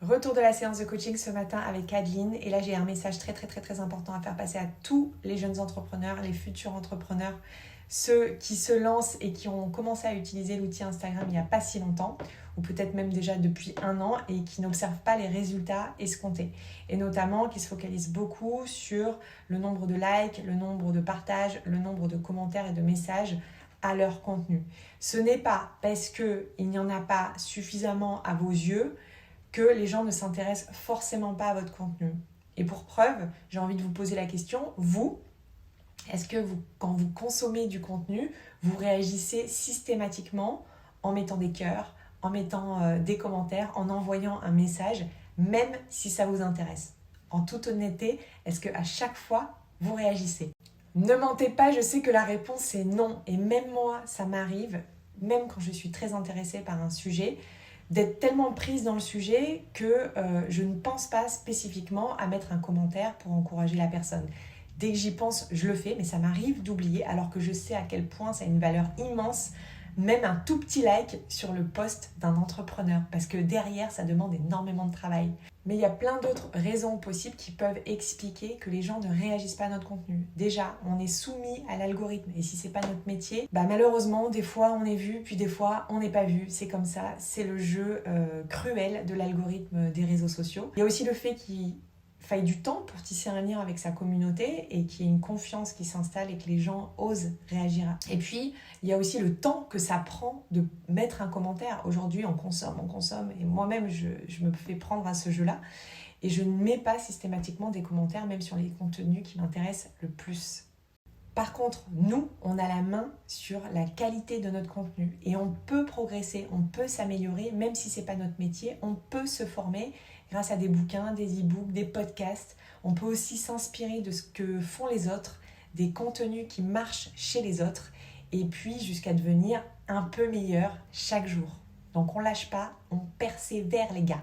Retour de la séance de coaching ce matin avec Adeline et là j'ai un message très important à faire passer à tous les jeunes entrepreneurs, les futurs entrepreneurs, ceux qui se lancent et qui ont commencé à utiliser l'outil Instagram il n'y a pas si longtemps ou peut-être même déjà depuis 1 an et qui n'observent pas les résultats escomptés et notamment qui se focalisent beaucoup sur le nombre de likes, le nombre de partages, le nombre de commentaires et de messages à leur contenu. Ce n'est pas parce qu'il n'y en a pas suffisamment à vos yeux que les gens ne s'intéressent forcément pas à votre contenu. Et pour preuve, j'ai envie de vous poser la question, vous, est-ce que quand vous consommez du contenu, vous réagissez systématiquement en mettant des cœurs, en mettant des commentaires, en envoyant un message, même si ça vous intéresse? En toute honnêteté, est-ce qu'à chaque fois, vous réagissez? Ne mentez pas, je sais que la réponse est non. Et même moi, ça m'arrive, même quand je suis très intéressée par un sujet, d'être tellement prise dans le sujet que je ne pense pas spécifiquement à mettre un commentaire pour encourager la personne. Dès que j'y pense, je le fais, mais ça m'arrive d'oublier alors que je sais à quel point ça a une valeur immense, même un tout petit like sur le post d'un entrepreneur, parce que derrière, ça demande énormément de travail. Mais il y a plein d'autres raisons possibles qui peuvent expliquer que les gens ne réagissent pas à notre contenu. Déjà, on est soumis à l'algorithme et si c'est pas notre métier, malheureusement, des fois on est vu, puis des fois on n'est pas vu. C'est comme ça, c'est le jeu cruel de l'algorithme des réseaux sociaux. Il y a aussi le fait qu'il faille du temps pour tisser un lien avec sa communauté et qu'il y ait une confiance qui s'installe et que les gens osent réagir. Et puis, il y a aussi le temps que ça prend de mettre un commentaire. Aujourd'hui, on consomme. Et moi-même, je me fais prendre à ce jeu-là. Et je ne mets pas systématiquement des commentaires, même sur les contenus qui m'intéressent le plus. Par contre, nous, on a la main sur la qualité de notre contenu. Et on peut progresser, on peut s'améliorer, même si ce n'est pas notre métier. On peut se former grâce à des bouquins, des e-books, des podcasts. On peut aussi s'inspirer de ce que font les autres, des contenus qui marchent chez les autres, et puis jusqu'à devenir un peu meilleur chaque jour. Donc on lâche pas, on persévère les gars.